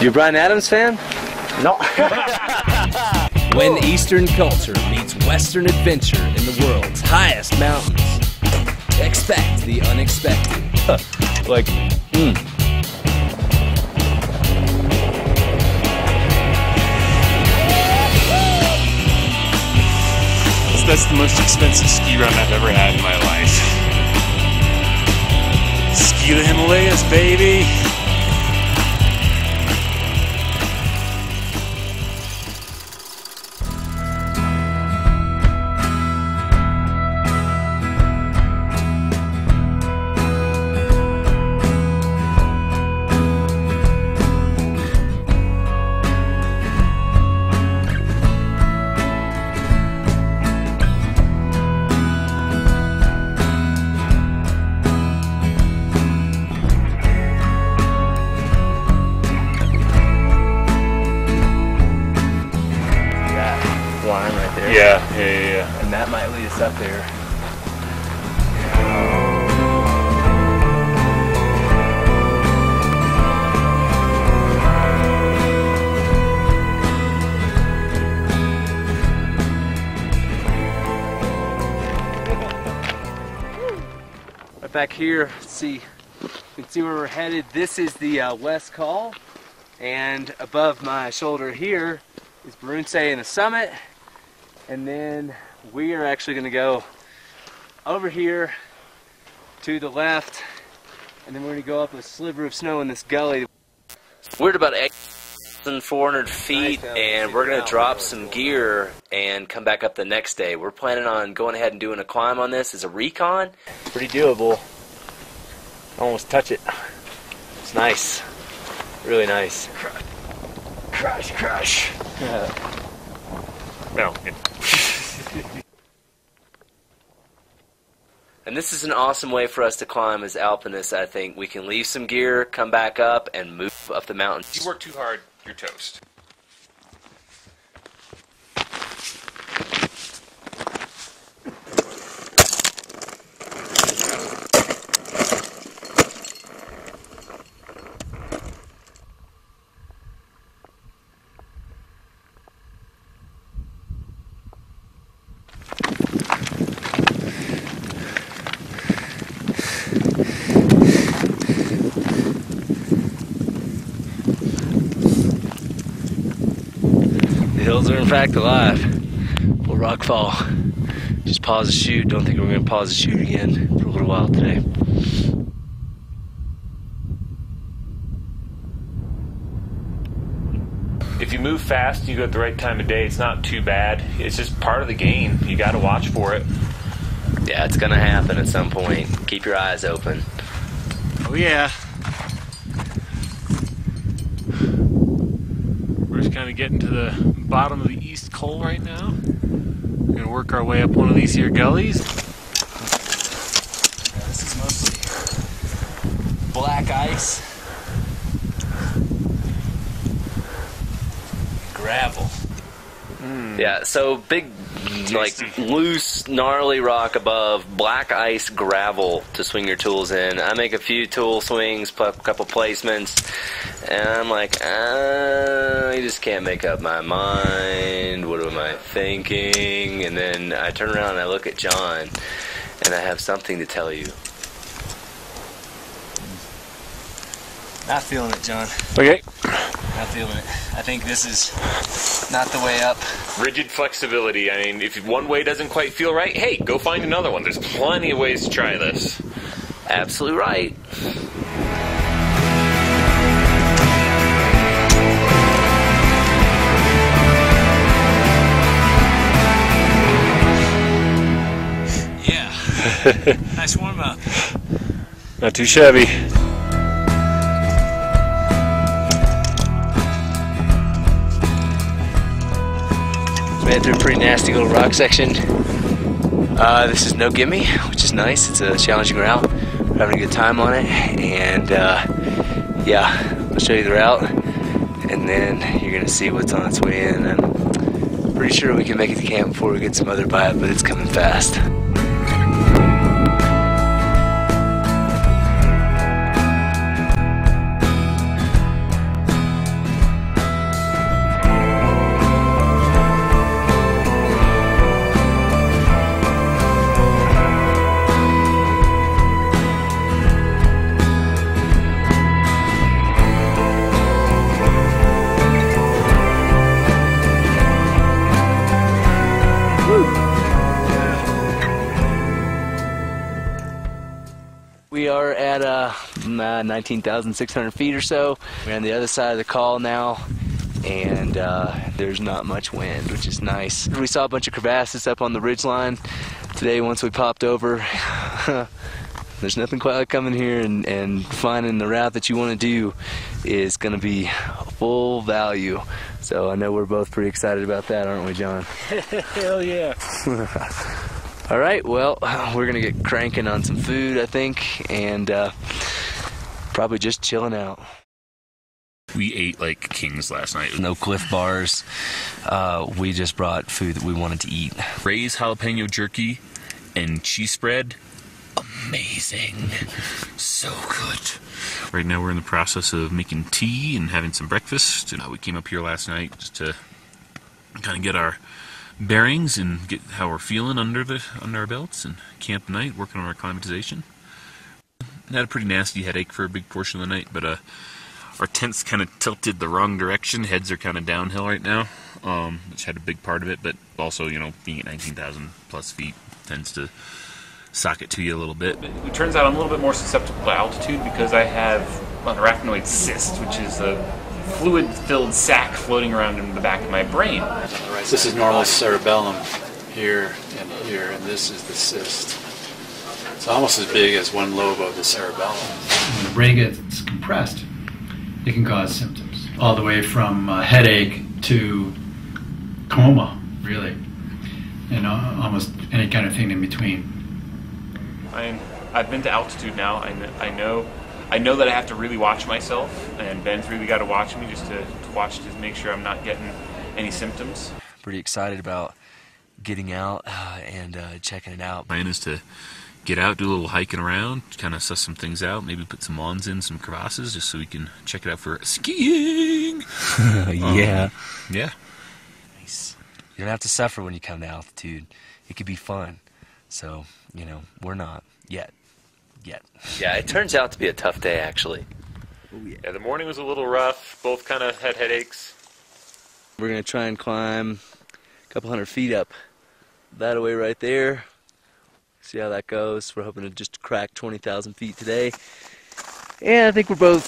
You a Bryan Adams fan? No. When Eastern culture meets Western adventure in the world's highest mountains, expect the unexpected. Like, That's the most expensive ski run I've ever had in my life. Ski the Himalayas, baby! Yeah. And that might lead us up there. Right back here, you can see where we're headed. This is the West Col, and above my shoulder here is Baruntse and the summit. And then we are actually going to go over here to the left, and then we're going to go up a sliver of snow in this gully. We're at about 8,400 feet, and we're going to drop some gear and come back up the next day. We're planning on going ahead and doing a climb on this as a recon. Pretty doable. Almost touch it. It's nice. Really nice. Crush, crush. No. And this is an awesome way for us to climb as alpinists, I think. We can leave some gear, come back up, and move up the mountain. If you work too hard, you're toast. The hills are in fact alive. Full rock fall. Just pause the shoot. Don't think we're going to pause the shoot again for a little while today. If you move fast and you go at the right time of day, it's not too bad. It's just part of the game. You got to watch for it. Yeah, it's going to happen at some point. Keep your eyes open. Oh yeah. We're just kind of getting to the bottom of the East Col right now. We're going to work our way up one of these here gullies. Yeah, this is mostly black ice. Gravel. Yeah, so big, like loose, gnarly rock above, black ice gravel to swing your tools in. I make a few tool swings, a couple placements, and I'm like, I just can't make up my mind. What am I thinking? And then I turn around and I look at John, and I have something to tell you. Not feeling it, John. Okay. Not feeling it. I think this is not the way up. Rigid flexibility. I mean, if one way doesn't quite feel right, hey, go find another one. There's plenty of ways to try this. Absolutely right. Yeah. Nice warm up. Not too shabby. Made it through a pretty nasty little rock section. This is no gimme, which is nice. It's a challenging route. We're having a good time on it, and yeah, I'll show you the route, and then you're gonna see what's on its way in. I'm pretty sure we can make it to camp before we get some other bite, but it's coming fast. we are at 19,600 feet or so. We're on the other side of the col now, and there's not much wind, which is nice. We saw a bunch of crevasses up on the ridgeline today once we popped over. There's nothing quite like coming here and finding the route that you want to do is going to be full value. So I know we're both pretty excited about that, aren't we, John? Hell yeah. All right, well, we're going to get cranking on some food, I think, and probably just chilling out. We ate like kings last night. No Cliff Bars. We just brought food that we wanted to eat. Ray's jalapeno jerky and cheese spread. Amazing. So good. Right now we're in the process of making tea and having some breakfast. And we came up here last night just to kind of get our bearings and get how we're feeling under our belts and camp night, working on our acclimatization. Had a pretty nasty headache for a big portion of the night, but our tent's kind of tilted the wrong direction. Heads are kind of downhill right now, which had a big part of it, but also, you know, being at 19,000 plus feet tends to sock it to you a little bit. It turns out I'm a little bit more susceptible to altitude because I have an arachnoid cyst, which is a fluid-filled sac floating around in the back of my brain. This is normal cerebellum here, and this is the cyst. It's almost as big as one lobe of the cerebellum. When the brain gets compressed, it can cause symptoms, all the way from headache to coma, really, and almost any kind of thing in between. I've been to altitude now. I know that I have to really watch myself, and Ben's really got to watch me just to make sure I'm not getting any symptoms. Pretty excited about getting out and checking it out. Plan is to get out, do a little hiking around, kind of suss some things out, maybe put some lawns in, some crevasses, just so we can check it out for skiing. Yeah. Yeah. Nice. You don't have to suffer when you come to altitude. It could be fun. So, you know, we're not yet. Yeah, it turns out to be a tough day, actually. Yeah, the morning was a little rough. Both kind of had headaches. We're going to try and climb a couple hundred feet up that way right there. See how that goes. We're hoping to just crack 20,000 feet today. And I think we're both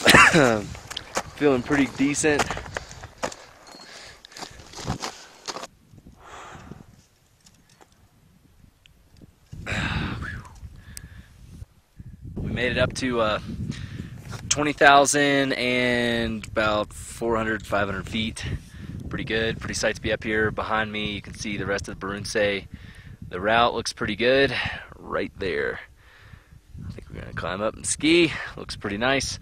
feeling pretty decent. We made it up to 20,000 and about 400, 500 feet. Pretty good, pretty psyched to be up here. Behind me you can see the rest of the Baruntse. The route looks pretty good right there. I think we're gonna climb up and ski. Looks pretty nice.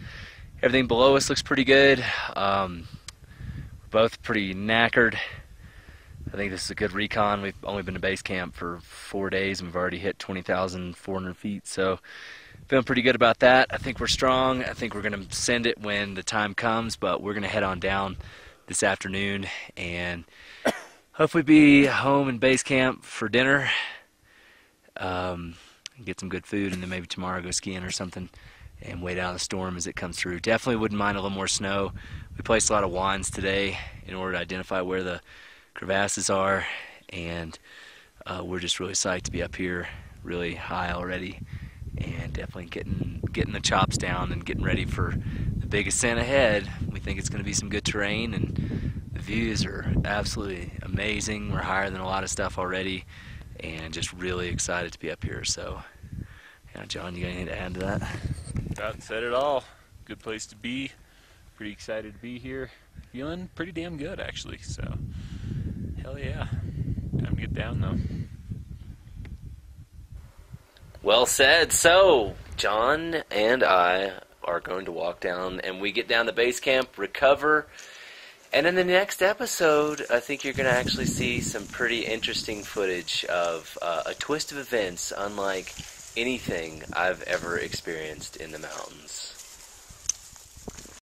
Everything below us looks pretty good. We're both pretty knackered. I think this is a good recon. We've only been to base camp for 4 days and we've already hit 20,400 feet. So feeling pretty good about that. I think we're strong. I think we're gonna send it when the time comes, but we're gonna head on down this afternoon and hopefully be home in base camp for dinner, get some good food, and then maybe tomorrow go skiing or something and wait out the storm as it comes through. Definitely wouldn't mind a little more snow. We placed a lot of wands today in order to identify where the crevasses are, and we're just really psyched to be up here really high already and definitely getting the chops down and getting ready for the big ascent ahead. We think it's going to be some good terrain, and the views are absolutely amazing. We're higher than a lot of stuff already, and just really excited to be up here. So, yeah, John, you got anything to add to that? That said it all. Good place to be. Pretty excited to be here. Feeling pretty damn good, actually. So, hell yeah. Time to get down, though. Well said. So, John and I are going to walk down, and we get down to base camp, recover, and in the next episode, I think you're going to actually see some pretty interesting footage of a twist of events unlike anything I've ever experienced in the mountains.